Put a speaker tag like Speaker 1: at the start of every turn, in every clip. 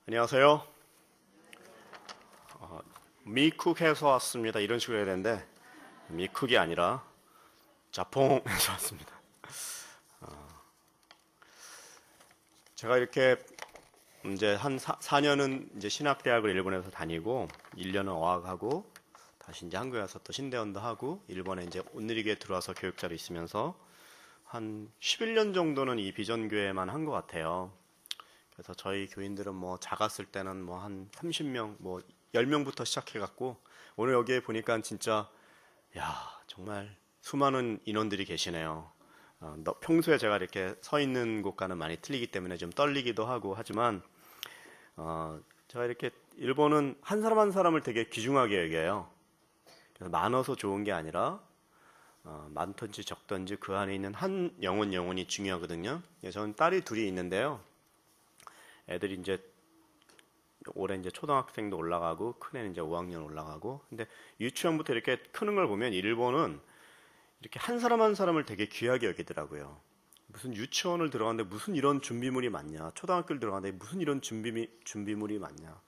Speaker 1: 안녕하세요. 미쿡에서 왔습니다. 이런 식으로 해야 되는데 미쿡이 아니라 자퐁에서 왔습니다. 제가 이렇게 이제 한 4년은 이제 신학대학을 일본에서 다니고 1년은 어학하고 다시 이제 한국에 와서 또 신대원도 하고 일본에 이제 온누리교에 들어와서 교육자로 있으면서 한 11년 정도는 이 비전교회만 한 것 같아요. 그래서 저희 교인들은 뭐 작았을 때는 뭐 한 30명, 뭐 10명부터 시작해갖고 오늘 여기에 보니까 진짜 야 정말 수많은 인원들이 계시네요. 평소에 제가 이렇게 서 있는 곳과는 많이 틀리기 때문에 좀 떨리기도 하고 하지만 제가 이렇게 일본은 한 사람 한 사람을 되게 귀중하게 여겨요. 그래서 많아서 좋은 게 아니라 많든지 적든지 그 안에 있는 한 영혼이 중요하거든요. 저는 딸이 둘이 있는데요. 애들이 이제 올해 이제 초등학생도 올라가고 큰애는 이제 5학년 올라가고 근데 유치원부터 이렇게 크는 걸 보면 일본은 이렇게 한 사람 한 사람을 되게 귀하게 여기더라고요. 무슨 유치원을 들어가는데 무슨 이런 준비물이 많냐, 초등학교를 들어가는데 무슨 이런 준비물이 많냐.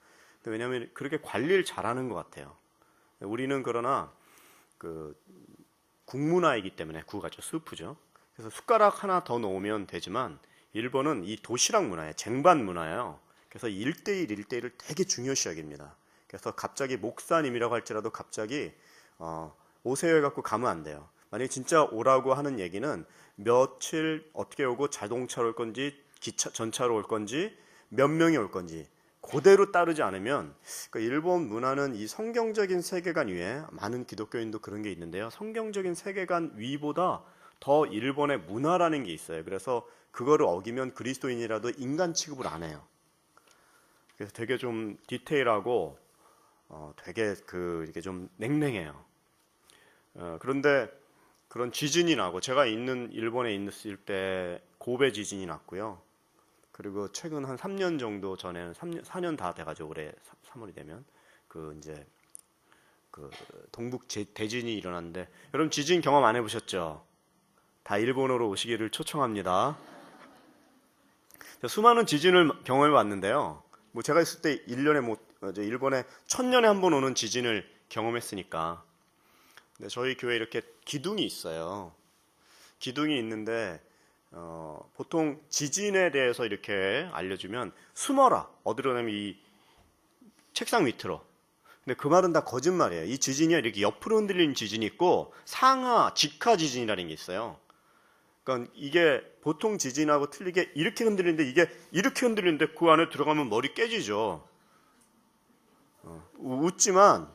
Speaker 1: 왜냐하면 그렇게 관리를 잘하는 것 같아요. 우리는 그러나 그 국문화이기 때문에 국가죠, 수프죠. 그래서 숟가락 하나 더 놓으면 되지만 일본은 이 도시락 문화예요. 쟁반 문화예요. 그래서 1대1, 1대1을 되게 중요시 여깁니다. 그래서 갑자기 목사님이라고 할지라도 갑자기 오세요 해갖고 가면 안 돼요. 만약에 진짜 오라고 하는 얘기는 며칠 어떻게 오고 자동차로 올 건지 전차로 올 건지 몇 명이 올 건지 그대로 따르지 않으면 일본 문화는 이 성경적인 세계관 위에 많은 기독교인도 그런 게 있는데요. 성경적인 세계관 위보다 더 일본의 문화라는 게 있어요. 그래서 그거를 어기면 그리스도인이라도 인간 취급을 안 해요. 그래서 되게 좀 디테일하고 되게 이렇게 좀 냉랭해요. 그런데 그런 지진이 나고 제가 있는 일본에 있을 때 고베 지진이 났고요. 그리고 최근 한 3년 정도 전에는 4년 다 돼가지고 올해 3월이 되면 이제 동북 대진이 일어났는데 여러분 지진 경험 안 해보셨죠? 다 일본으로 오시기를 초청합니다. 수많은 지진을 경험해 왔는데요. 뭐 제가 있을 때 1년에 일본에 1000년에 한 번 오는 지진을 경험했으니까. 근데 저희 교회에 이렇게 기둥이 있어요. 기둥이 있는데 보통 지진에 대해서 이렇게 알려주면 숨어라. 어디로 가면 이 책상 밑으로. 근데 그 말은 다 거짓말이에요. 이 지진이 이렇게 옆으로 흔들리는 지진이 있고 상하, 직하 지진이라는 게 있어요. 그러니까 이게 보통 지진하고 틀리게 이렇게 흔들리는데 이게 이렇게 흔들리는데 그 안에 들어가면 머리 깨지죠. 웃지만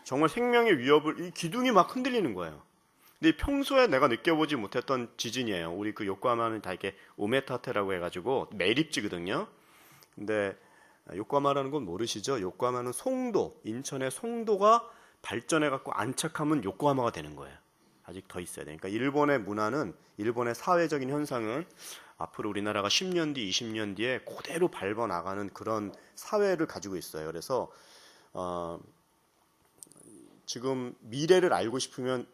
Speaker 1: 정말 생명의 위협을 이 기둥이 막 흔들리는 거예요. 근데 평소에 내가 느껴보지 못했던 지진이에요. 우리 그 요코하마는 다 이렇게 오메타테라고 해가지고 매립지거든요. 근데 요코하마라는 건 모르시죠? 요코하마는 송도, 인천의 송도가 발전해갖고 안착하면 요코하마가 되는 거예요. 아직 더 있어야 되니까 일본의 문화는 일본의 사회적인 현상은 앞으로 우리나라가 10년 뒤, 20년 뒤에 그대로 밟아 나가는 그런 사회를 가지고 있어요. 그래서 지금 미래를 알고 싶으면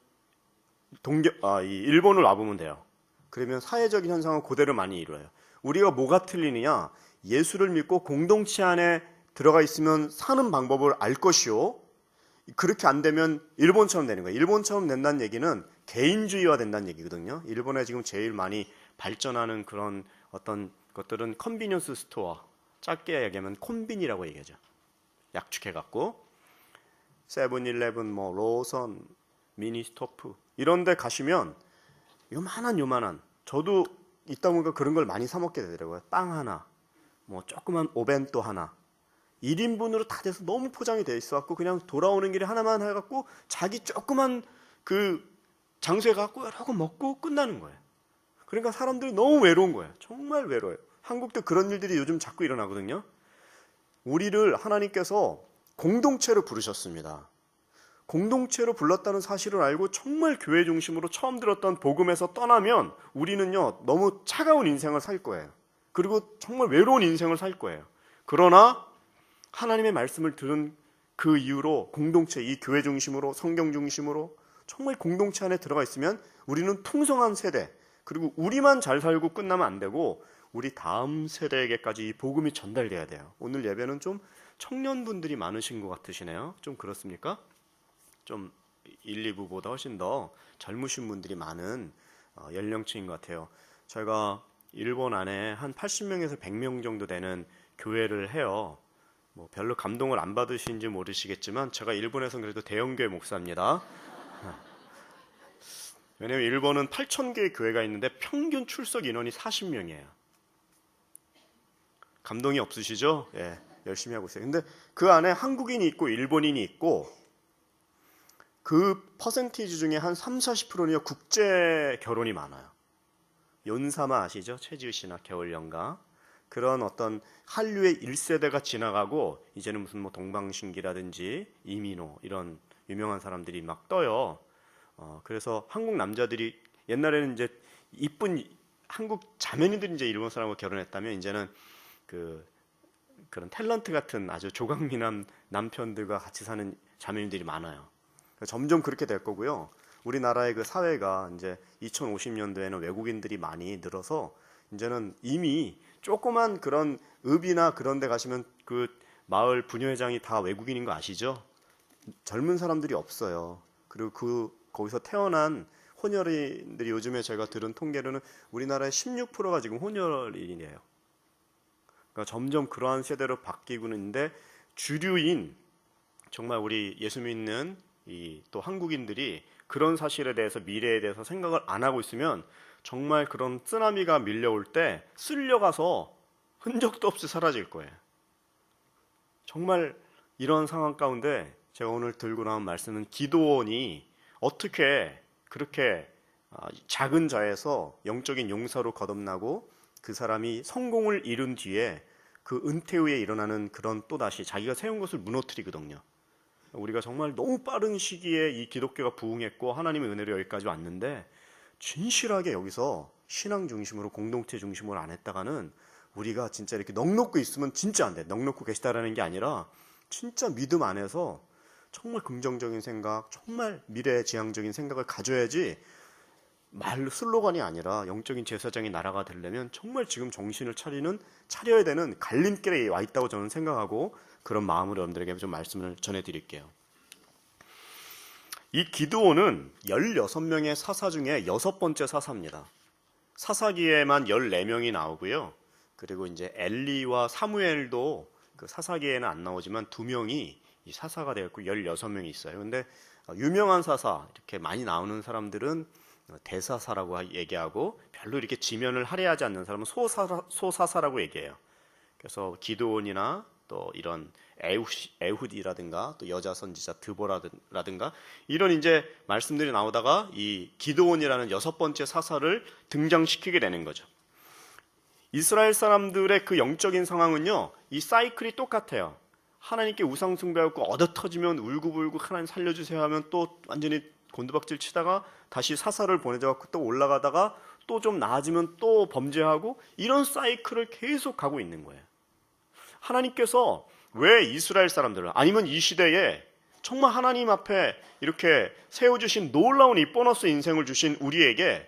Speaker 1: 이 일본을 와보면 돼요. 그러면 사회적인 현상은 그대로 많이 이루어요. 우리가 뭐가 틀리느냐? 예수를 믿고 공동체 안에 들어가 있으면 사는 방법을 알 것이요. 그렇게 안 되면 일본처럼 되는 거예요. 일본처럼 된다는 얘기는 개인주의화 된다는 얘기거든요. 일본에 지금 제일 많이 발전하는 그런 어떤 것들은 컨비니언스 스토어, 짧게 얘기하면 콘빈이라고 얘기하죠. 약축해갖고 세븐일레븐, 뭐 로선, 미니스토프 이런 데 가시면 요만한 저도 있다 보니까 그런 걸 많이 사 먹게 되더라고요. 빵 하나, 뭐 조그만 오벤또 하나 1인분으로 다 돼서 너무 포장이 돼 있어갖고 그냥 돌아오는 길에 하나만 해갖고 자기 조그만 그 장소에 가갖고 여러 거 먹고 끝나는 거예요. 그러니까 사람들이 너무 외로운 거예요. 정말 외로워요. 한국도 그런 일들이 요즘 자꾸 일어나거든요. 우리를 하나님께서 공동체로 부르셨습니다. 공동체로 불렀다는 사실을 알고 정말 교회 중심으로 처음 들었던 복음에서 떠나면 우리는요 너무 차가운 인생을 살 거예요. 그리고 정말 외로운 인생을 살 거예요. 그러나 하나님의 말씀을 들은 그 이후로 공동체, 이 교회 중심으로 성경 중심으로 정말 공동체 안에 들어가 있으면 우리는 풍성한 세대, 그리고 우리만 잘 살고 끝나면 안 되고 우리 다음 세대에게까지 이 복음이 전달돼야 돼요. 오늘 예배는 좀 청년분들이 많으신 것 같으시네요. 좀 그렇습니까? 좀 1, 2부보다 훨씬 더 젊으신 분들이 많은 연령층인 것 같아요. 저희가 일본 안에 한 80명에서 100명 정도 되는 교회를 해요. 뭐 별로 감동을 안 받으신지 모르시겠지만 제가 일본에서는 그래도 대형교회 목사입니다. 왜냐하면 일본은 8,000개의 교회가 있는데 평균 출석 인원이 40명이에요. 감동이 없으시죠? 예, 열심히 하고 있어요. 근데 그 안에 한국인이 있고 일본인이 있고 그 퍼센티지 중에 한 30-40%는 국제 결혼이 많아요. 연사마 아시죠? 최지우 씨나 겨울연가. 그런 어떤 한류의 1세대가 지나가고 이제는 무슨 뭐 동방신기라든지 이민호 이런 유명한 사람들이 막 떠요. 그래서 한국 남자들이 옛날에는 이제 이쁜 한국 자매니들이 이제 일본 사람하고 결혼했다면 이제는 그런 탤런트 같은 아주 조각미남 남편들과 같이 사는 자매님들이 많아요. 점점 그렇게 될 거고요. 우리나라의 그 사회가 이제 2050년도에는 외국인들이 많이 늘어서 이제는 이미 조그만 그런 읍이나 그런 데 가시면 그 마을 부녀회장이 다 외국인인 거 아시죠? 젊은 사람들이 없어요. 그리고 거기서 태어난 혼혈인들이 요즘에 제가 들은 통계로는 우리나라의 16%가 지금 혼혈인이에요. 그러니까 점점 그러한 세대로 바뀌고는 있는데 주류인 정말 우리 예수 믿는 또 한국인들이 그런 사실에 대해서 미래에 대해서 생각을 안 하고 있으면 정말 그런 쓰나미가 밀려올 때 쓸려가서 흔적도 없이 사라질 거예요. 정말 이런 상황 가운데 제가 오늘 들고 나온 말씀은 기도원이 어떻게 그렇게 작은 자에서 영적인 용사로 거듭나고 그 사람이 성공을 이룬 뒤에 그 은퇴 후에 일어나는 그런 또다시 자기가 세운 것을 무너뜨리거든요. 우리가 정말 너무 빠른 시기에 이 기독교가 부흥했고 하나님의 은혜로 여기까지 왔는데 진실하게 여기서 신앙 중심으로 공동체 중심으로 안 했다가는 우리가 진짜 이렇게 넋놓고 있으면 진짜 안 돼. 넋놓고 계시다라는 게 아니라 진짜 믿음 안에서 정말 긍정적인 생각, 정말 미래지향적인 생각을 가져야지 말로 슬로건이 아니라 영적인 제사장이 나라가 되려면 정말 지금 정신을 차려야 되는 갈림길에 와 있다고 저는 생각하고 그런 마음으로 여러분들에게 좀 말씀을 전해드릴게요. 이 기드온은 16명의 사사 중에 6번째 사사입니다. 사사기에만 14명이 나오고요. 그리고 이제 엘리와 사무엘도 그 사사기에는 안 나오지만 2명이 이 사사가 되었고 16명이 있어요. 근데 유명한 사사, 이렇게 많이 나오는 사람들은 대사사라고 얘기하고 별로 이렇게 지면을 할애하지 않는 사람은 소사사라고 얘기해요. 그래서 기드온이나 또 이런 에훗이라든가 또 여자 선지자 드보라든가 이런 이제 말씀들이 나오다가 이 기드온이라는 6번째 사사를 등장시키게 되는 거죠. 이스라엘 사람들의 그 영적인 상황은요, 이 사이클이 똑같아요. 하나님께 우상 숭배하고 얻어 터지면 울고불고 하나님 살려주세요 하면 또 완전히 곤두박질 치다가 다시 사사를 보내줘갖고 또 올라가다가 또 좀 나아지면 또 범죄하고 이런 사이클을 계속 가고 있는 거예요. 하나님께서 왜 이스라엘 사람들을 아니면 이 시대에 정말 하나님 앞에 이렇게 세워주신 놀라운 이 보너스 인생을 주신 우리에게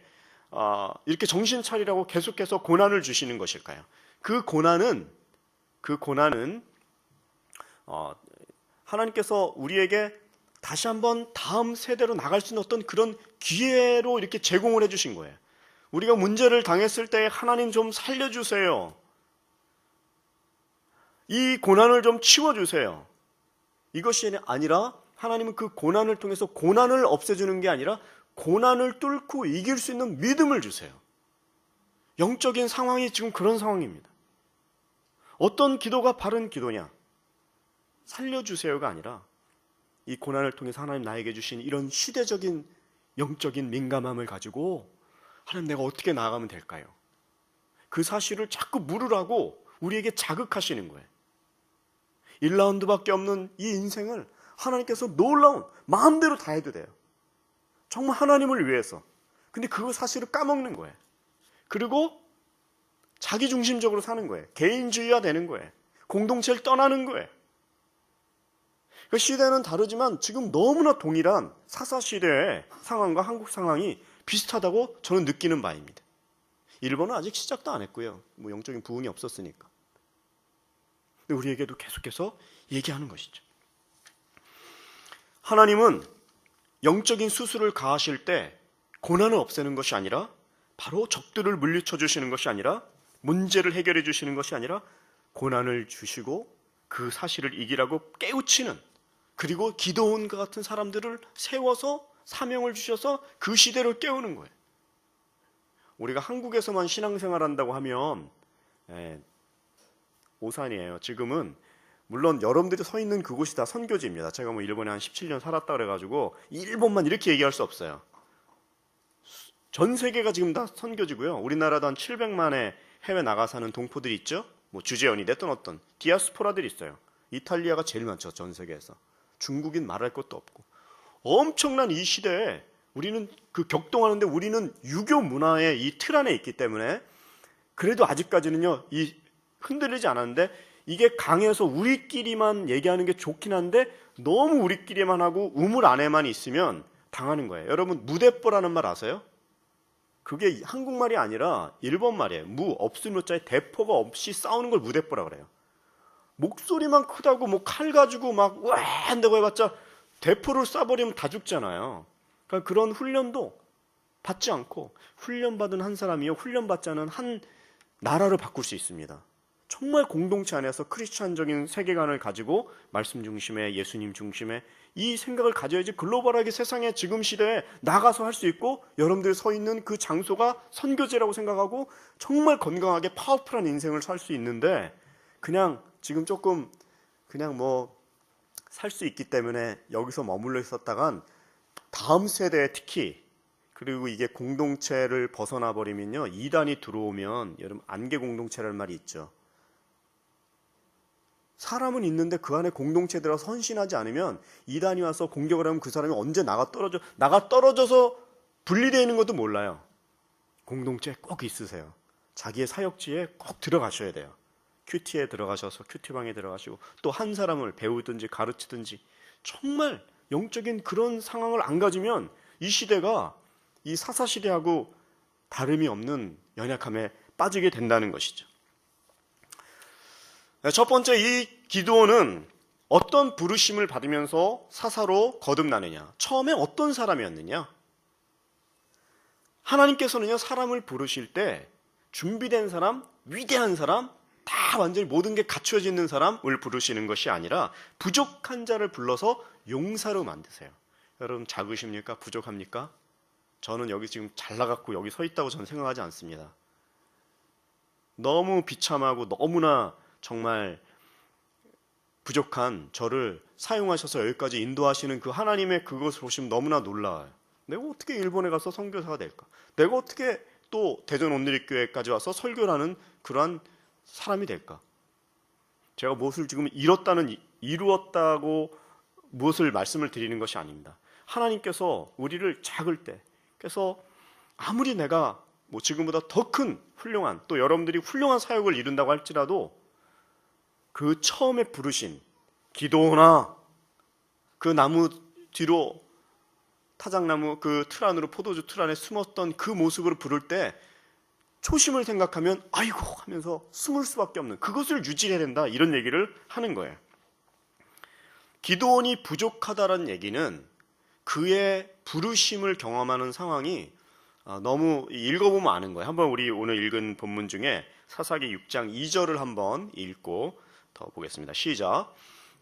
Speaker 1: 이렇게 정신 차리라고 계속해서 고난을 주시는 것일까요? 그 고난은 하나님께서 우리에게 다시 한번 다음 세대로 나갈 수 있는 어떤 그런 기회로 이렇게 제공을 해주신 거예요. 우리가 문제를 당했을 때 하나님 좀 살려주세요. 이 고난을 좀 치워주세요. 이것이 아니라 하나님은 그 고난을 통해서 고난을 없애주는 게 아니라 고난을 뚫고 이길 수 있는 믿음을 주세요. 영적인 상황이 지금 그런 상황입니다. 어떤 기도가 바른 기도냐? 살려주세요가 아니라 이 고난을 통해서 하나님 나에게 주신 이런 시대적인 영적인 민감함을 가지고 하나님 내가 어떻게 나아가면 될까요? 그 사실을 자꾸 물으라고 우리에게 자극하시는 거예요. 1라운드밖에 없는 이 인생을 하나님께서 놀라운 마음대로 다 해도 돼요. 정말 하나님을 위해서. 근데 그 사실을 까먹는 거예요. 그리고 자기중심적으로 사는 거예요. 개인주의화 되는 거예요. 공동체를 떠나는 거예요. 그 시대는 다르지만 지금 너무나 동일한 사사시대의 상황과 한국 상황이 비슷하다고 저는 느끼는 바입니다. 일본은 아직 시작도 안 했고요. 뭐 영적인 부흥이 없었으니까. 근데 우리에게도 계속해서 얘기하는 것이죠. 하나님은 영적인 수술을 가하실 때 고난을 없애는 것이 아니라 바로 적들을 물리쳐 주시는 것이 아니라 문제를 해결해 주시는 것이 아니라 고난을 주시고 그 사실을 이기라고 깨우치는, 그리고 기도원과 같은 사람들을 세워서 사명을 주셔서 그 시대를 깨우는 거예요. 우리가 한국에서만 신앙생활한다고 하면 오산이에요. 지금은 물론 여러분들이 서 있는 그곳이 다 선교지입니다. 제가 뭐 일본에 한 17년 살았다 그래가지고 일본만 이렇게 얘기할 수 없어요. 전 세계가 지금 다 선교지고요. 우리나라도 한 700만의 해외 나가 사는 동포들이 있죠. 뭐 주재원이 됐든 어떤 디아스포라들이 있어요. 이탈리아가 제일 많죠. 전 세계에서. 중국인 말할 것도 없고. 엄청난 이 시대에 우리는 그 격동하는데 우리는 유교 문화의 이 틀 안에 있기 때문에 그래도 아직까지는요, 이 흔들리지 않았는데 이게 강해서 우리끼리만 얘기하는 게 좋긴 한데 너무 우리끼리만 하고 우물 안에만 있으면 당하는 거예요. 여러분 무대뽀라는 말 아세요? 그게 한국말이 아니라 일본 말이에요. 무, 없을 무자에 대포가 없이 싸우는 걸 무대뽀라 그래요. 목소리만 크다고 뭐 칼 가지고 막 와 한다고 해봤자 대포를 쏴버리면 다 죽잖아요. 그러니까 그런 훈련도 받지 않고 훈련받은 한 사람이요, 훈련받지 않은 한 나라를 바꿀 수 있습니다. 정말 공동체 안에서 크리스찬적인 세계관을 가지고 말씀 중심의, 예수님 중심의 이 생각을 가져야지 글로벌하게 세상에 지금 시대에 나가서 할 수 있고 여러분들이 서 있는 그 장소가 선교지라고 생각하고 정말 건강하게 파워풀한 인생을 살 수 있는데 그냥 지금 조금 그냥 뭐 살 수 있기 때문에 여기서 머물러 있었다간 다음 세대에 특히, 그리고 이게 공동체를 벗어나 버리면요, 이단이 들어오면, 여러분 안개 공동체라는 말이 있죠. 사람은 있는데 그 안에 공동체 들어서 헌신하지 않으면 이단이 와서 공격을 하면 그 사람이 언제 나가 떨어져서 분리되어 있는 것도 몰라요. 공동체에 꼭 있으세요. 자기의 사역지에 꼭 들어가셔야 돼요. 큐티에 들어가셔서 큐티방에 들어가시고 또 한 사람을 배우든지 가르치든지, 정말 영적인 그런 상황을 안 가지면 이 시대가 이 사사시대하고 다름이 없는 연약함에 빠지게 된다는 것이죠. 첫 번째, 이 기드온은 어떤 부르심을 받으면서 사사로 거듭나느냐, 처음에 어떤 사람이었느냐. 하나님께서는요, 사람을 부르실 때 준비된 사람, 위대한 사람, 다 완전히 모든 게 갖추어져 있는 사람을 부르시는 것이 아니라 부족한 자를 불러서 용사로 만드세요. 여러분 작으십니까? 부족합니까? 저는 여기 지금 잘 나갔고 여기 서 있다고 저는 생각하지 않습니다. 너무 비참하고 너무나 정말 부족한 저를 사용하셔서 여기까지 인도하시는 그 하나님의 그것을 보시면 너무나 놀라워요. 내가 어떻게 일본에 가서 선교사가 될까? 내가 어떻게 또 대전 온누리교회까지 와서 설교를 하는 그러한 사람이 될까? 제가 무엇을 지금 이루었다고 무엇을 말씀을 드리는 것이 아닙니다. 하나님께서 우리를 작을 때, 그래서 아무리 내가 뭐 지금보다 더 큰 훌륭한, 또 여러분들이 훌륭한 사역을 이룬다고 할지라도 그 처음에 부르신 기도나 그 나무 뒤로, 타작나무 그 틀 안으로, 포도주 틀 안에 숨었던 그 모습으로 부를 때 초심을 생각하면 아이고 하면서 숨을 수밖에 없는, 그것을 유지해야 된다, 이런 얘기를 하는 거예요. 기드온이 부족하다는 얘기는 그의 부르심을 경험하는 상황이 너무 읽어보면 아는 거예요. 한번 우리 오늘 읽은 본문 중에 사사기 6장 2절을 한번 읽고 더 보겠습니다. 시작.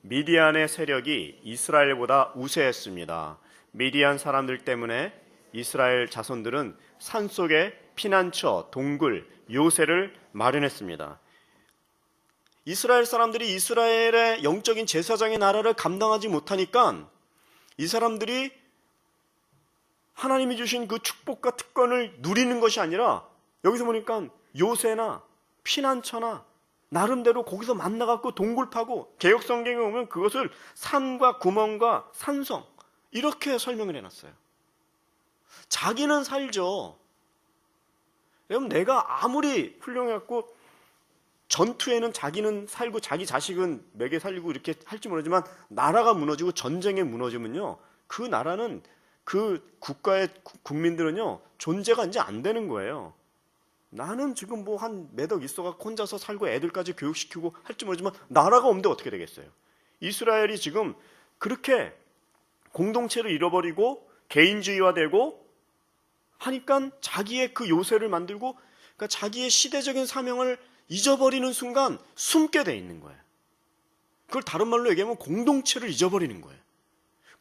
Speaker 1: 미디안의 세력이 이스라엘보다 우세했습니다. 미디안 사람들 때문에 이스라엘 자손들은 산속에 피난처, 동굴, 요새를 마련했습니다. 이스라엘 사람들이 이스라엘의 영적인 제사장의 나라를 감당하지 못하니까 이 사람들이 하나님이 주신 그 축복과 특권을 누리는 것이 아니라 여기서 보니까 요새나 피난처나 나름대로 거기서 만나갖고 동굴 파고, 개역 성경에 보면 그것을 산과 구멍과 산성 이렇게 설명을 해놨어요. 자기는 살죠. 여러분 내가 아무리 훌륭해갖고 전투에는 자기는 살고 자기 자식은 먹여 살리고 이렇게 할지 모르지만 나라가 무너지고 전쟁에 무너지면요, 그 나라는 그 국가의 국민들은요 존재가 이제 안 되는 거예요. 나는 지금 뭐 한 몇억 있어갖고 혼자서 살고 애들까지 교육시키고 할지 모르지만 나라가 없는데 어떻게 되겠어요? 이스라엘이 지금 그렇게 공동체를 잃어버리고 개인주의화되고 하니까 자기의 그 요새를 만들고, 그러니까 자기의 시대적인 사명을 잊어버리는 순간 숨게 돼 있는 거예요. 그걸 다른 말로 얘기하면 공동체를 잊어버리는 거예요.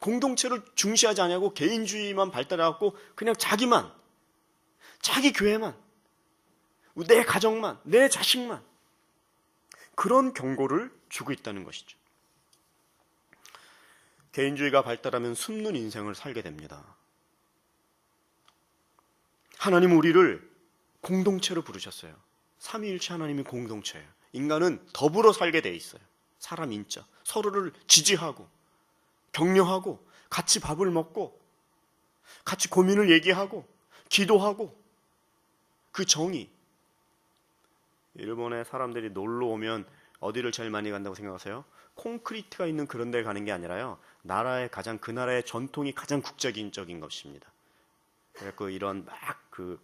Speaker 1: 공동체를 중시하지 않냐고 개인주의만 발달해갖고 그냥 자기만, 자기 교회만, 내 가정만, 내 자식만, 그런 경고를 주고 있다는 것이죠. 개인주의가 발달하면 숨는 인생을 살게 됩니다. 하나님 우리를 공동체로 부르셨어요. 삼위일체 하나님이 공동체예요. 인간은 더불어 살게 돼 있어요. 사람 인자, 서로를 지지하고 격려하고 같이 밥을 먹고 같이 고민을 얘기하고 기도하고, 그 정의. 일본에 사람들이 놀러 오면 어디를 제일 많이 간다고 생각하세요? 콘크리트가 있는 그런 데 가는 게 아니라요, 그 나라의 전통이 가장 국제적인 것입니다. 그래서 이런 그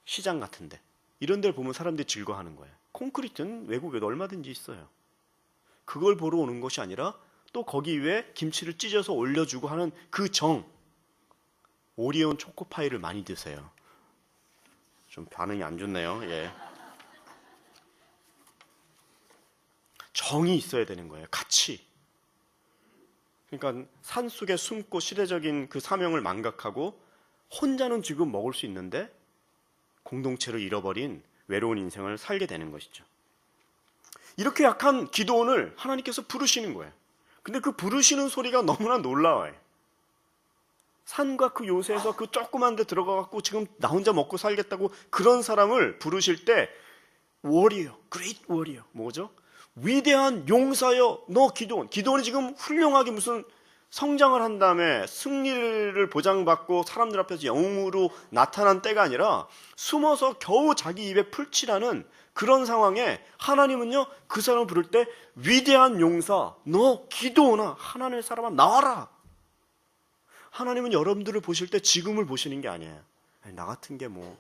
Speaker 1: 시장 같은데 이런 데를 보면 사람들이 즐거워하는 거예요. 콘크리트는 외국에도 얼마든지 있어요. 그걸 보러 오는 것이 아니라 또 거기 위에 김치를 찢어서 올려주고 하는 그 정. 오리온 초코파이를 많이 드세요. 좀 반응이 안 좋네요. 예. 정이 있어야 되는 거예요. 가치. 그러니까 산속에 숨고 시대적인 그 사명을 망각하고 혼자는 지금 먹을 수 있는데 공동체를 잃어버린 외로운 인생을 살게 되는 것이죠. 이렇게 약한 기드온을 하나님께서 부르시는 거예요. 근데 그 부르시는 소리가 너무나 놀라워요. 산과 그 요새에서 그 조그만 데 들어가갖고 지금 나 혼자 먹고 살겠다고 그런 사람을 부르실 때 워리어, 그레이트 워리어, 뭐죠? 위대한 용사여 너 기드온. 기드온이 지금 훌륭하게 무슨 성장을 한 다음에 승리를 보장받고 사람들 앞에서 영웅으로 나타난 때가 아니라 숨어서 겨우 자기 입에 풀칠하는 그런 상황에 하나님은요, 그 사람을 부를 때 위대한 용사 너 기드온아, 하나님의 사람아 나와라. 하나님은 여러분들을 보실 때 지금을 보시는 게 아니에요. 나 같은 게 뭐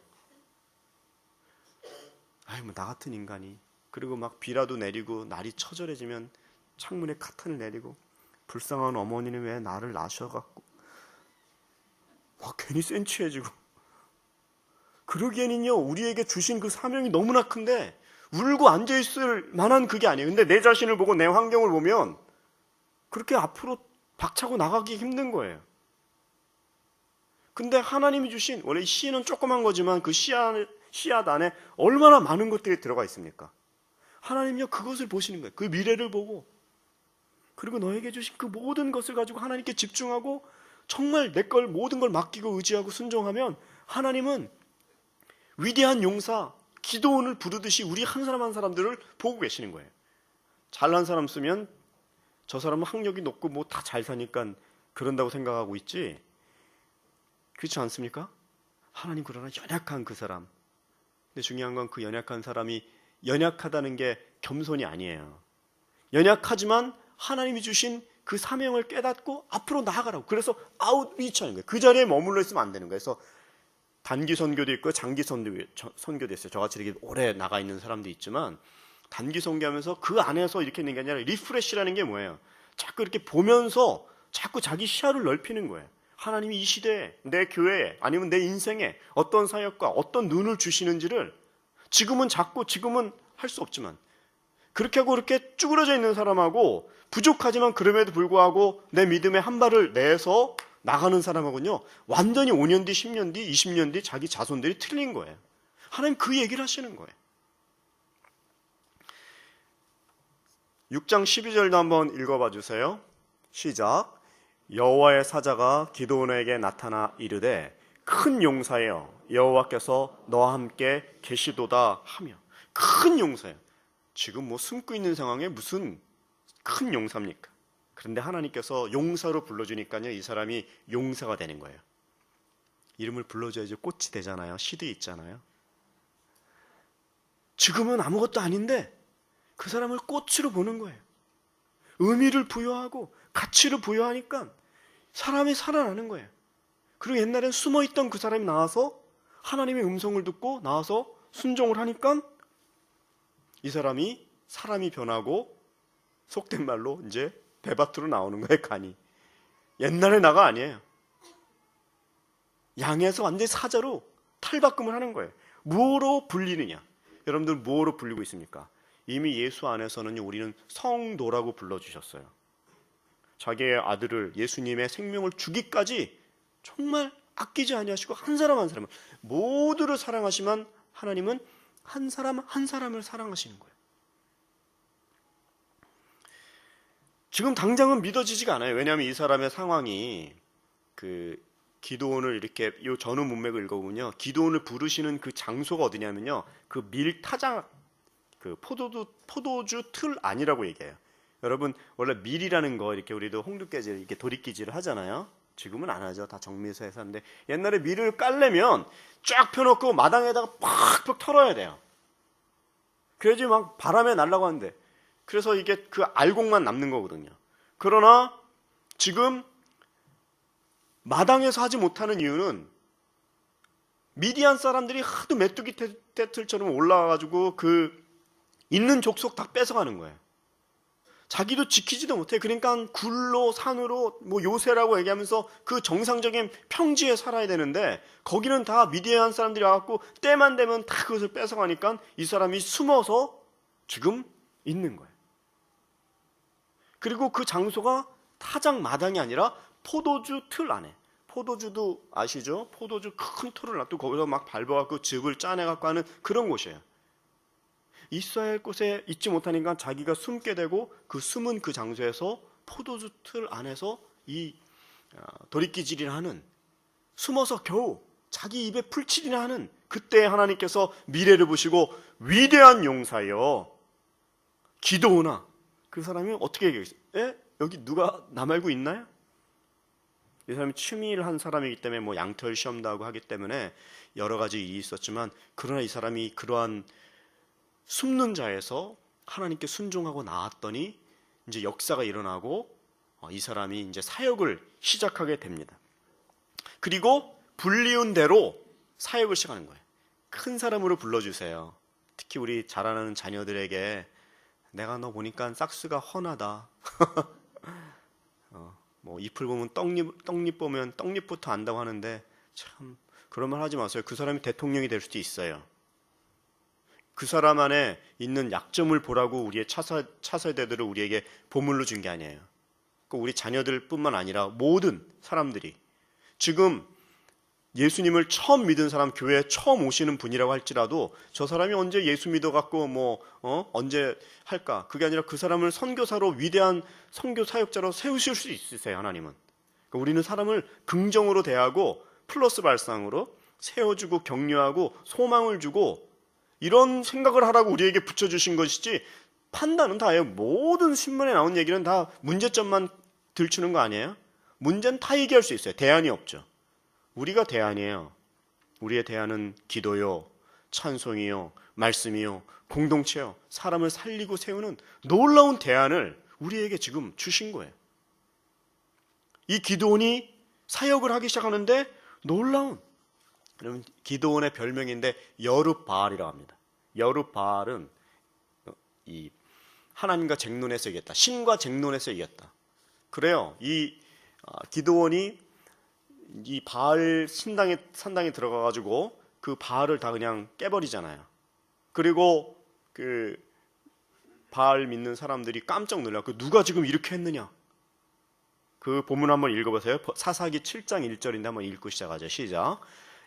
Speaker 1: 나 같은 인간이. 그리고 막 비라도 내리고 날이 처절해지면 창문에 카튼을 내리고 불쌍한 어머니는 왜 나를 낳으셔갖고 막 괜히 센치해지고. 그러기에는요, 우리에게 주신 그 사명이 너무나 큰데 울고 앉아있을 만한 그게 아니에요. 근데 내 자신을 보고 내 환경을 보면 그렇게 앞으로 박차고 나가기 힘든 거예요. 근데 하나님이 주신, 원래 씨는 조그만 거지만 그 씨앗 안에 얼마나 많은 것들이 들어가 있습니까? 하나님요, 그것을 보시는 거예요. 그 미래를 보고, 그리고 너에게 주신 그 모든 것을 가지고 하나님께 집중하고 정말 내 걸 모든 걸 맡기고 의지하고 순종하면 하나님은 위대한 용사 기드온을 부르듯이 우리 한 사람 한 사람들을 보고 계시는 거예요. 잘난 사람 쓰면 저 사람은 학력이 높고 뭐 다 잘 사니까 그런다고 생각하고 있지, 그렇지 않습니까? 하나님 그러나 연약한 그 사람. 근데 중요한 건 그 연약한 사람이 연약하다는 게 겸손이 아니에요. 연약하지만 하나님이 주신 그 사명을 깨닫고 앞으로 나아가라고. 그래서 아웃리치 하는 거예요. 그 자리에 머물러 있으면 안 되는 거예요. 그래서 단기 선교도 있고 장기 선교도 있어요. 저같이 이렇게 오래 나가 있는 사람도 있지만, 단기 선교하면서 그 안에서 이렇게 있는 게 아니라 리프레시라는 게 뭐예요? 자꾸 이렇게 보면서 자꾸 자기 시야를 넓히는 거예요. 하나님이 이 시대에, 내 교회에, 아니면 내 인생에 어떤 사역과 어떤 눈을 주시는지를 지금은 작고 지금은 할 수 없지만, 그렇게 하고 이렇게 쭈그러져 있는 사람하고 부족하지만 그럼에도 불구하고 내 믿음에 한 발을 내서 나가는 사람하고는요, 완전히 5년 뒤, 10년 뒤, 20년 뒤 자기 자손들이 틀린 거예요. 하나님 그 얘기를 하시는 거예요. 6장 12절도 한번 읽어봐 주세요. 시작. 여호와의 사자가 기드온에게 나타나 이르되 큰 용사여 여호와께서 너와 함께 계시도다 하며. 큰 용사예요. 지금 뭐 숨고 있는 상황에 무슨 큰 용사입니까? 그런데 하나님께서 용사로 불러주니까요, 이 사람이 용사가 되는 거예요. 이름을 불러줘야지 꽃이 되잖아요. 시드 있잖아요. 지금은 아무것도 아닌데 그 사람을 꽃으로 보는 거예요. 의미를 부여하고 가치를 부여하니까 사람이 살아나는 거예요. 그리고 옛날엔 숨어있던 그 사람이 나와서 하나님의 음성을 듣고 나와서 순종을 하니까 이 사람이 변하고 속된 말로 이제 배밭으로 나오는 거예요, 간이. 옛날의 나가 아니에요. 양에서 완전히 사자로 탈바꿈을 하는 거예요. 무엇으로 불리느냐? 여러분들 무엇으로 불리고 있습니까? 이미 예수 안에서는 우리는 성도라고 불러주셨어요. 자기의 아들을, 예수님의 생명을 주기까지 정말 아끼지 아니하시고 한 사람 한 사람을, 모두를 사랑하시만 하나님은 한 사람 한 사람을 사랑하시는 거예요. 지금 당장은 믿어지지가 않아요. 왜냐하면 이 사람의 상황이 기드온을 이렇게 요 전후 문맥을 읽어보면요, 기드온을 부르시는 그 장소가 어디냐면요, 그 밀타작, 그 포도주 틀 안이라고 얘기해요. 여러분 원래 밀이라는 거 이렇게 우리도 홍두깨질 이렇게 도리끼질을 하잖아요. 지금은 안 하죠. 다 정밀소에서 하는데 옛날에 밀을 깔려면 쫙 펴놓고 마당에다가 팍팍 털어야 돼요. 그래야지 막 바람에 날라고 하는데, 그래서 이게 그 알곡만 남는 거거든요. 그러나 지금 마당에서 하지 못하는 이유는 미디안 사람들이 하도 메뚜기 떼틀처럼 올라와가지고 그 있는 족속 다 뺏어가는 거예요. 자기도 지키지도 못해. 그러니까 굴로 산으로 뭐 요새라고 얘기하면서 그 정상적인 평지에 살아야 되는데 거기는 다 미디안 사람들이 와갖고 때만 되면 다 그것을 뺏어가니까 이 사람이 숨어서 지금 있는 거예요. 그리고 그 장소가 타작 마당이 아니라 포도주 틀 안에, 포도주도 아시죠? 포도주 큰 틀을 놔두고 거기서 막 밟아갖고 즙을 짜내갖고 하는 그런 곳이에요. 있어야 할 곳에 있지 못하니까 자기가 숨게 되고 그 숨은 그 장소에서 포도주 틀 안에서 이 도리끼질이나 하는, 숨어서 겨우 자기 입에 풀칠이나 하는, 그때 하나님께서 미래를 보시고 위대한 용사여 기드온아, 그 사람이 어떻게 얘기했어요? 여기 누가 나 말고 있나요? 이 사람이 취미를 사람이기 때문에 뭐 양털 시험도 하고 하기 때문에 여러 가지 일이 있었지만, 그러나 이 사람이 그러한 숨는 자에서 하나님께 순종하고 나왔더니 이제 역사가 일어나고 이 사람이 이제 사역을 시작하게 됩니다. 그리고 불리운 대로 사역을 시작하는 거예요. 큰 사람으로 불러주세요. 특히 우리 자라나는 자녀들에게 내가 너 보니까 싹스가 훤하다. 뭐 잎을 보면 떡잎 보면 떡잎부터 안다고 하는데 참 그런 말 하지 마세요. 그 사람이 대통령이 될 수도 있어요. 그 사람 안에 있는 약점을 보라고 우리의 차세대들을 우리에게 보물로 준 게 아니에요. 우리 자녀들뿐만 아니라 모든 사람들이 지금 예수님을 처음 믿은 사람, 교회에 처음 오시는 분이라고 할지라도 저 사람이 언제 예수 믿어갖고 언제 할까? 그게 아니라 그 사람을 선교사로, 위대한 선교 사역자로 세우실 수 있으세요, 하나님은. 그러니까 우리는 사람을 긍정으로 대하고 플러스 발상으로 세워주고 격려하고 소망을 주고 이런 생각을 하라고 우리에게 붙여주신 것이지, 판단은 다예요. 모든 신문에 나온 얘기는 다 문제점만 들추는 거 아니에요? 문제는 다 얘기할 수 있어요. 대안이 없죠. 우리가 대안이에요. 우리의 대안은 기도요, 찬송이요, 말씀이요, 공동체요, 사람을 살리고 세우는 놀라운 대안을 우리에게 지금 주신 거예요. 이 기드온이 사역을 하기 시작하는데 놀라운, 그러면 기드온의 별명인데 여룻바알이라고 합니다. 여룻바알은 이 하나님과 쟁론해서 이겼다, 신과 쟁론해서 이겼다. 그래요. 이 기드온이 이 바알 산당에 들어가가지고 그 바알을 다 그냥 깨버리잖아요. 그리고 그 바알 믿는 사람들이 깜짝 놀라고 누가 지금 이렇게 했느냐. 그 본문 한번 읽어보세요. 사사기 7장 1절인데 한번 읽고 시작하죠. 시작.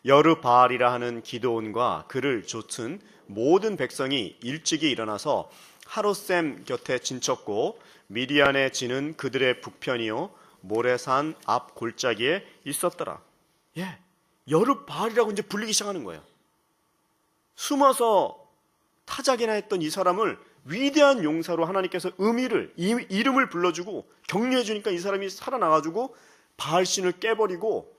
Speaker 1: 여르바알이라 하는 기드온과 그를 좇은 모든 백성이 일찍이 일어나서 하롯셈 곁에 진쳤고 미디안의 진은 그들의 북편이요 모래산 앞 골짜기에 있었더라. 여르바알이라고 이제 불리기 시작하는 거예요. 숨어서 타작이나 했던 이 사람을 위대한 용사로 하나님께서 이름을 불러주고 격려해 주니까 이 사람이 살아나가지고 바알신을 깨버리고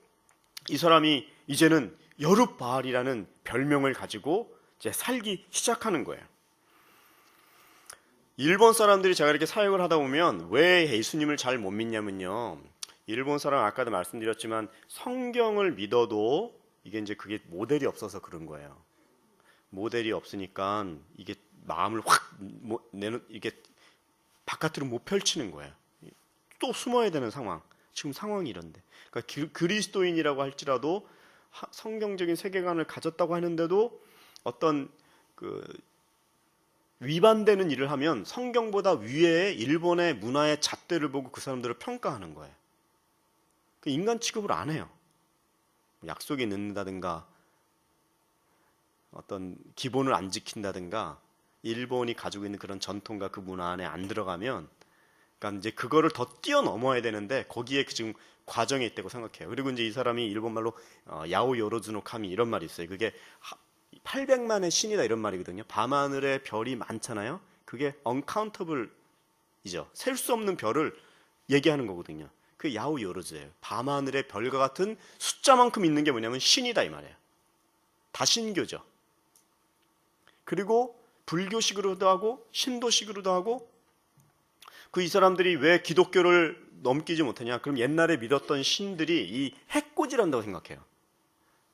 Speaker 1: 이 사람이 이제는 여룻바알이라는 별명을 가지고 이제 살기 시작하는 거예요. 일본 사람들이 제가 이렇게 사역을 하다 보면 왜 예수님을 잘 못 믿냐면요, 일본 사람 아까도 말씀드렸지만 성경을 믿어도 이게 이제 그게 모델이 없어서 그런 거예요. 모델이 없으니까 이게 마음을 확 이게 바깥으로 못 펼치는 거예요. 또 숨어야 되는 상황. 지금 상황이 이런데. 그러니까 그리스도인이라고 할지라도 성경적인 세계관을 가졌다고 하는데도 어떤 그 위반되는 일을 하면 성경보다 위에 일본의 문화의 잣대를 보고 그 사람들을 평가하는 거예요. 인간 취급을 안 해요. 약속에 늦는다든가 어떤 기본을 안 지킨다든가 일본이 가지고 있는 그런 전통과 그 문화 안에 안 들어가면, 그러니까 이제 그거를 더 뛰어넘어야 되는데 거기에 지금 과정에 있다고 생각해요. 그리고 이제 이 사람이 일본말로 야오 요로즈노 카미 이런 말이 있어요. 그게 800만의 신이다 이런 말이거든요. 밤하늘에 별이 많잖아요. 그게 uncountable이죠. 셀 수 없는 별을 얘기하는 거거든요. 그 야오 요로즈예요. 밤하늘의 별과 같은 숫자만큼 있는 게 뭐냐면 신이다 이 말이에요. 다신교죠. 그리고 불교식으로도 하고 신도식으로도 하고, 그 이 사람들이 왜 기독교를 넘기지 못하냐? 그럼 옛날에 믿었던 신들이 이 해코지란다고 생각해요.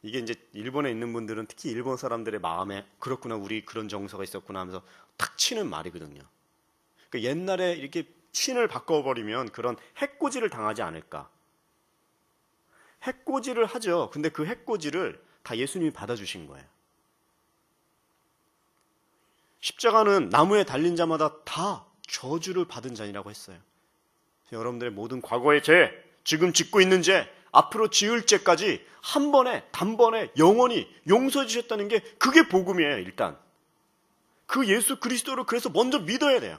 Speaker 1: 이게 이제 일본에 있는 분들은 특히 일본 사람들의 마음에 그렇구나, 우리 그런 정서가 있었구나 하면서 탁 치는 말이거든요. 그러니까 옛날에 이렇게 신을 바꿔버리면 그런 해코지를 당하지 않을까? 해코지를 하죠. 근데 그 해코지를 다 예수님이 받아주신 거예요. 십자가는 나무에 달린 자마다 다 저주를 받은 자니라고 했어요. 여러분들의 모든 과거의 죄, 지금 짓고 있는 죄, 앞으로 지을 죄까지 한 번에 단번에 영원히 용서해 주셨다는 게 그게 복음이에요. 일단 그 예수 그리스도를 그래서 먼저 믿어야 돼요.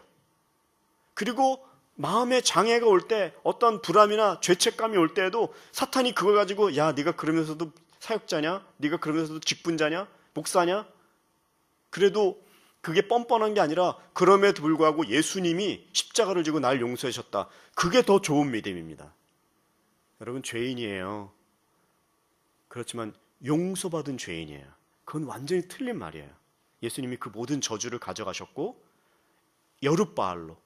Speaker 1: 그리고 마음의 장애가 올 때, 어떤 불안이나 죄책감이 올 때에도 사탄이 그걸 가지고 야, 네가 그러면서도 사역자냐? 네가 그러면서도 직분자냐? 목사냐? 그래도 그게 뻔뻔한 게 아니라 그럼에도 불구하고 예수님이 십자가를 지고 날 용서해 주셨다. 그게 더 좋은 믿음입니다. 여러분, 죄인이에요. 그렇지만 용서받은 죄인이에요. 그건 완전히 틀린 말이에요. 예수님이 그 모든 저주를 가져가셨고 여룻바알로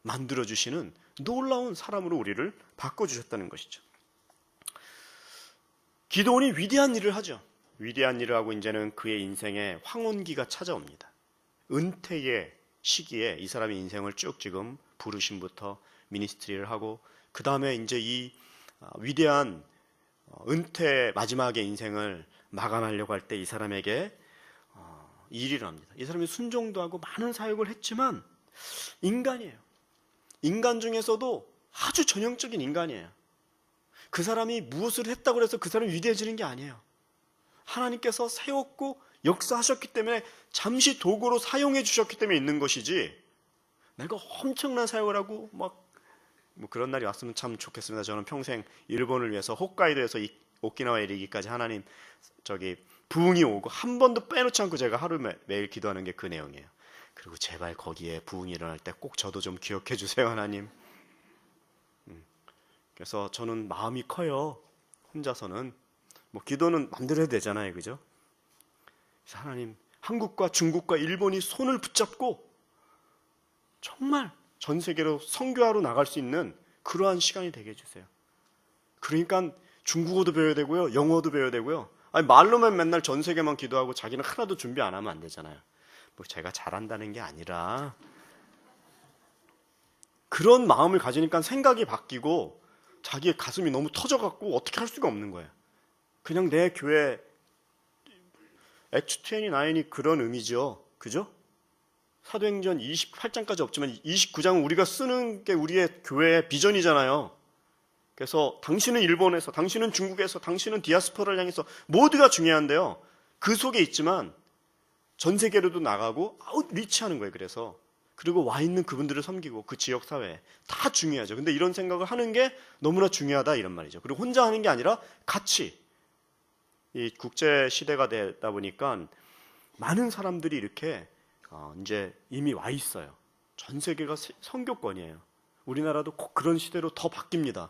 Speaker 1: 만들어주시는 놀라운 사람으로 우리를 바꿔주셨다는 것이죠. 기도원이 위대한 일을 하죠. 위대한 일을 하고 이제는 그의 인생에 황혼기가 찾아옵니다. 은퇴의 시기에 이 사람의 인생을 쭉 지금 부르심부터 미니스트리를 하고, 그 다음에 이제 이 위대한 은퇴 마지막의 인생을 마감하려고 할 때 이 사람에게 일이 일어납니다. 이 사람이 순종도 하고 많은 사역을 했지만 인간이에요. 인간 중에서도 아주 전형적인 인간이에요. 그 사람이 무엇을 했다고 해서 그 사람이 위대해지는 게 아니에요. 하나님께서 세웠고 역사하셨기 때문에 잠시 도구로 사용해 주셨기 때문에 있는 것이지, 내가 엄청난 사역을 하고 뭐 그런 날이 왔으면 참 좋겠습니다. 저는 평생 일본을 위해서 홋카이도에서 오키나와에 이르기까지 하나님 부흥이 오고 한 번도 빼놓지 않고 제가 하루 매일 기도하는 게 그 내용이에요. 그리고 제발 거기에 부흥이 일어날 때 꼭 저도 좀 기억해 주세요, 하나님. 그래서 저는 마음이 커요. 혼자서는 기도는 마음대로 해도 되잖아요, 그죠? 그래서 하나님, 한국과 중국과 일본이 손을 붙잡고 정말 전 세계로 선교하러 나갈 수 있는 그러한 시간이 되게 해주세요. 그러니까 중국어도 배워야 되고요, 영어도 배워야 되고요. 아니, 말로만 맨날 전 세계만 기도하고 자기는 하나도 준비 안 하면 안 되잖아요. 제가 잘한다는 게 아니라 그런 마음을 가지니까 생각이 바뀌고 자기의 가슴이 너무 터져갖고 어떻게 할 수가 없는 거예요. 그냥 내 교회, 액트 29이 그런 의미죠. 그죠? 사도행전 28장까지 없지만 29장은 우리가 쓰는 게 우리의 교회의 비전이잖아요. 그래서 당신은 일본에서, 당신은 중국에서, 당신은 디아스포라를 향해서 모두가 중요한데요. 그 속에 있지만 전 세계로도 나가고 리치하는 거예요. 그래서 그리고 와 있는 그분들을 섬기고 그 지역 사회에 다 중요하죠. 근데 이런 생각을 하는 게 너무나 중요하다 이런 말이죠. 그리고 혼자 하는 게 아니라 같이, 이 국제 시대가 되다 보니까 많은 사람들이 이렇게 이제 이미 와 있어요. 전 세계가 선교권이에요. 우리나라도 꼭 그런 시대로 더 바뀝니다.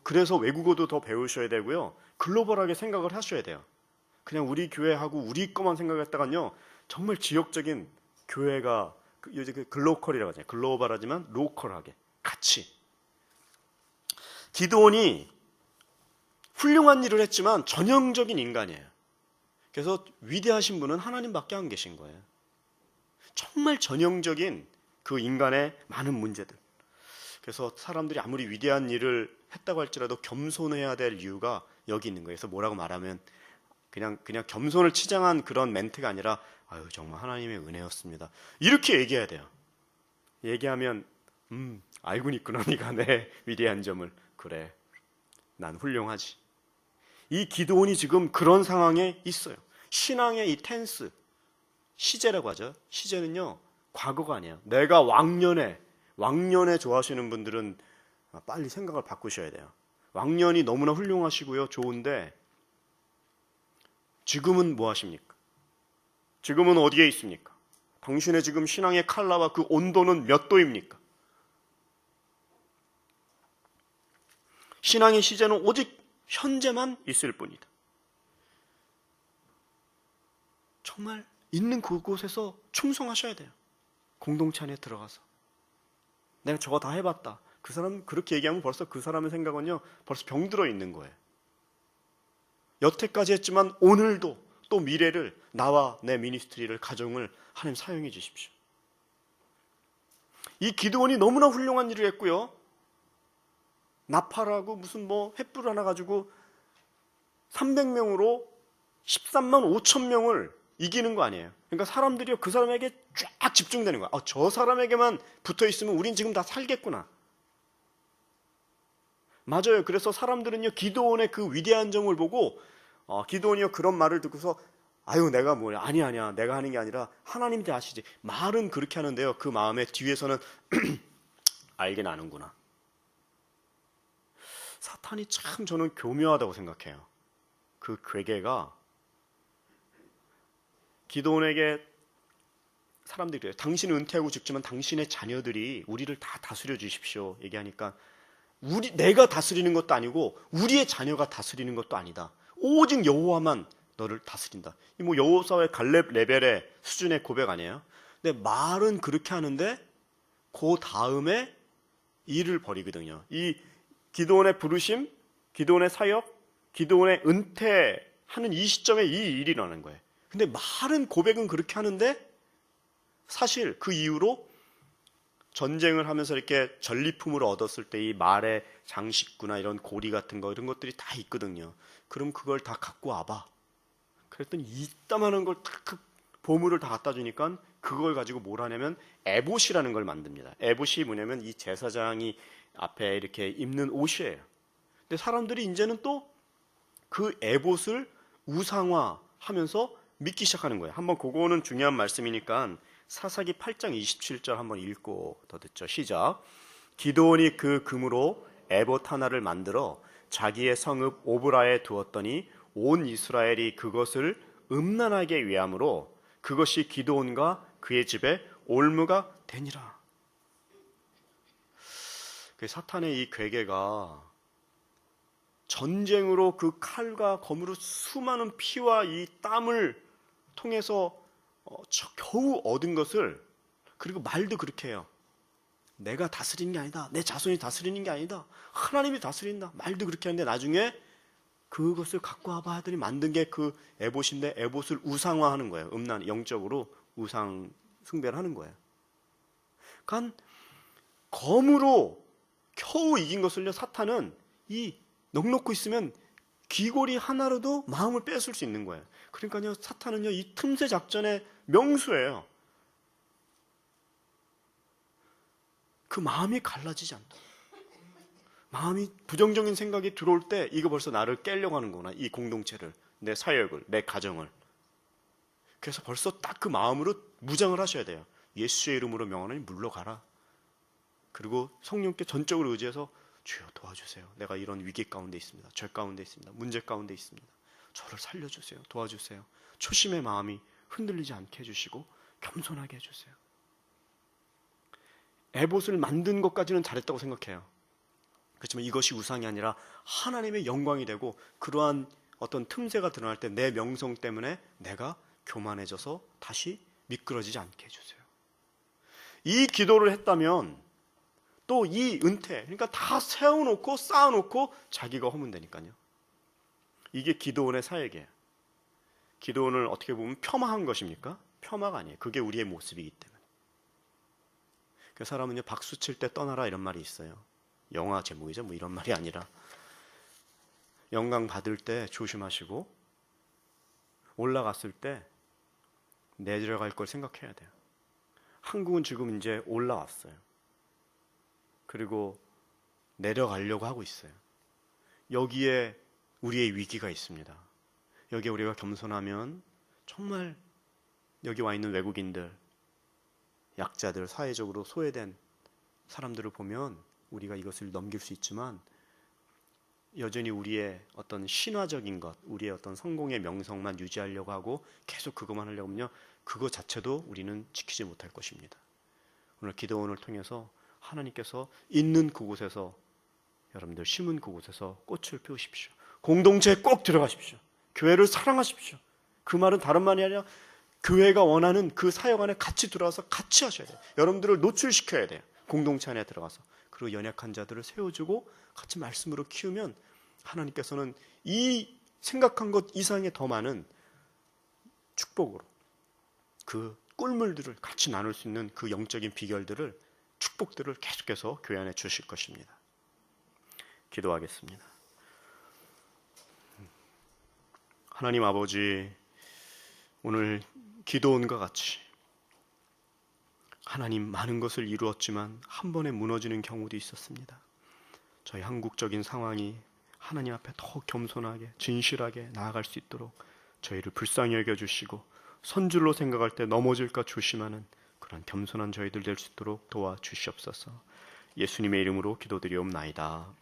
Speaker 1: 그래서 외국어도 더 배우셔야 되고요. 글로벌하게 생각을 하셔야 돼요. 그냥 우리 교회하고 우리 것만 생각했다간요, 정말 지역적인 교회가 요즘 글로컬이라고 하잖아요. 글로벌하지만 로컬하게 같이. 기드온이 훌륭한 일을 했지만 전형적인 인간이에요. 그래서 위대하신 분은 하나님밖에 안 계신 거예요. 정말 전형적인 그 인간의 많은 문제들. 그래서 사람들이 아무리 위대한 일을 했다고 할지라도 겸손해야 될 이유가 여기 있는 거예요. 그래서 뭐라고 말하면 그냥 겸손을 치장한 그런 멘트가 아니라 아유 정말 하나님의 은혜였습니다. 이렇게 얘기해야 돼요. 얘기하면 알고 있구나 네가 내 위대한 점을. 그래 난 훌륭하지. 이 기드온이 지금 그런 상황에 있어요. 신앙의 이 텐스, 시제라고 하죠. 시제는요 과거가 아니에요. 내가 왕년에 좋아하시는 분들은 빨리 생각을 바꾸셔야 돼요. 왕년이 너무나 훌륭하시고요 좋은데 지금은 뭐 하십니까? 지금은 어디에 있습니까? 당신의 지금 신앙의 칼라와 그 온도는 몇 도입니까? 신앙의 시제는 오직 현재만 있을 뿐이다. 정말 있는 그곳에서 충성하셔야 돼요. 공동체 안에 들어가서 내가 저거 다 해봤다. 그 사람 그렇게 얘기하면 벌써 그 사람의 생각은요 벌써 병들어 있는 거예요. 여태까지 했지만 오늘도 또 미래를 나와 내 미니스트리를 가정을 하나님 사용해 주십시오. 이 기드온이 너무나 훌륭한 일을 했고요. 나팔하고 무슨 뭐 횃불 하나 가지고 300명으로 13만 5천 명을 이기는 거 아니에요. 그러니까 사람들이 그 사람에게 쫙 집중되는 거야. 저 사람에게만 붙어 있으면 우린 지금 다 살겠구나. 맞아요. 그래서 사람들은요 기드온의 그 위대한 점을 보고 기드온이요 그런 말을 듣고서 아유 내가 뭐야 아니야 내가 하는 게 아니라 하나님이 아시지. 말은 그렇게 하는데요 그 마음의 뒤에서는 알긴 아는구나. 사탄이 참 저는 교묘하다고 생각해요. 그 괴계가 기드온에게 사람들이 그래요. 당신은 은퇴하고 죽지만 당신의 자녀들이 우리를 다 다스려 주십시오 얘기하니까 내가 다스리는 것도 아니고 우리의 자녀가 다스리는 것도 아니다. 오직 여호와만 너를 다스린다. 이 뭐 여호사의 갈렙 레벨의 수준의 고백 아니에요? 근데 말은 그렇게 하는데 그 다음에 일을 벌이거든요. 이 기드온의 부르심, 기드온의 사역, 기드온의 은퇴하는 이 시점에 이 일이 일어나는 거예요. 근데 말은 고백은 그렇게 하는데 사실 그 이후로 전쟁을 하면서 이렇게 전리품으로 얻었을 때 이 말의 장식구나 이런 고리 같은 거 이런 것들이 다 있거든요. 그럼 그걸 다 갖고 와봐. 그랬더니 이따만한 걸 탁 보물을 다 갖다 주니까 그걸 가지고 뭘 하냐면 에봇이라는 걸 만듭니다. 에봇이 뭐냐면 이 제사장이 앞에 이렇게 입는 옷이에요. 근데 사람들이 이제는 또 그 에봇을 우상화하면서 믿기 시작하는 거예요. 한번 그거는 중요한 말씀이니까 사사기 8장 27절 한번 읽고 더 듣죠. 시작. 기드온이 그 금으로 에봇 하나를 만들어 자기의 성읍 오브라에 두었더니 온 이스라엘이 그것을 음란하게 위함으로 그것이 기드온과 그의 집에 올무가 되니라. 사탄의 이 괴계가 전쟁으로 그 칼과 검으로 수많은 피와 이 땀을 통해서 겨우 얻은 것을, 그리고 말도 그렇게 해요. 내가 다스리는 게 아니다. 내 자손이 다스리는 게 아니다. 하나님이 다스린다. 말도 그렇게 하는데 나중에 그것을 갖고 와봐 하더니 만든 게 그 에봇인데 에봇을 우상화하는 거예요. 영적으로 우상 숭배를 하는 거예요. 그러니까 검으로 겨우 이긴 것을요 사탄은 이 넉넉고 있으면 귀고리 하나로도 마음을 뺏을 수 있는 거예요. 그러니까요 사탄은요 이 틈새 작전의 명수예요. 그 마음이 갈라지지 않다. 마음이 부정적인 생각이 들어올 때 이거 벌써 나를 깨려고 하는구나. 이 공동체를, 내 사역을, 내 가정을. 그래서 벌써 딱 그 마음으로 무장을 하셔야 돼요. 예수의 이름으로 명하노니 물러가라. 그리고 성령께 전적으로 의지해서 주여 도와주세요. 내가 이런 위기 가운데 있습니다. 죄 가운데 있습니다. 문제 가운데 있습니다. 저를 살려주세요. 도와주세요. 초심의 마음이 흔들리지 않게 해주시고 겸손하게 해주세요. 에봇을 만든 것까지는 잘했다고 생각해요. 그렇지만 이것이 우상이 아니라 하나님의 영광이 되고 그러한 어떤 틈새가 드러날 때 내 명성 때문에 내가 교만해져서 다시 미끄러지지 않게 해주세요. 이 기도를 했다면 또 이 은퇴, 그러니까 다 세워놓고 쌓아놓고 자기가 허문되니까요. 이게 기드온의 사역이에요. 기도원을 어떻게 보면 폄하한 것입니까? 폄하가 아니에요. 그게 우리의 모습이기 때문에. 그 사람은요, 박수 칠 때 떠나라 이런 말이 있어요. 영화 제목이죠. 뭐 이런 말이 아니라 영광 받을 때 조심하시고 올라갔을 때 내려갈 걸 생각해야 돼요. 한국은 지금 이제 올라왔어요. 그리고 내려가려고 하고 있어요. 여기에 우리의 위기가 있습니다. 여기에 우리가 겸손하면 정말 여기 와 있는 외국인들, 약자들, 사회적으로 소외된 사람들을 보면 우리가 이것을 넘길 수 있지만 여전히 우리의 어떤 신화적인 것, 우리의 어떤 성공의 명성만 유지하려고 하고 계속 그것만 하려고 하면요, 그거 자체도 우리는 지키지 못할 것입니다. 오늘 기도원을 통해서 하나님께서 있는 그곳에서, 여러분들 심은 그곳에서 꽃을 피우십시오. 공동체에 꼭 들어가십시오. 교회를 사랑하십시오. 그 말은 다른 말이 아니라 교회가 원하는 그 사역 안에 같이 들어와서 같이 하셔야 돼요. 여러분들을 노출시켜야 돼요. 공동체 안에 들어가서. 그리고 연약한 자들을 세워주고 같이 말씀으로 키우면 하나님께서는 이 생각한 것 이상의 더 많은 축복으로 그 꿀물들을 같이 나눌 수 있는 그 영적인 비결들을, 축복들을 계속해서 교회 안에 주실 것입니다. 기도하겠습니다. 하나님 아버지, 오늘 기도원과 같이 하나님 많은 것을 이루었지만 한 번에 무너지는 경우도 있었습니다. 저희 한국적인 상황이 하나님 앞에 더 겸손하게 진실하게 나아갈 수 있도록 저희를 불쌍히 여겨주시고 선줄로 생각할 때 넘어질까 조심하는 그런 겸손한 저희들 될 수 있도록 도와주시옵소서. 예수님의 이름으로 기도드리옵나이다.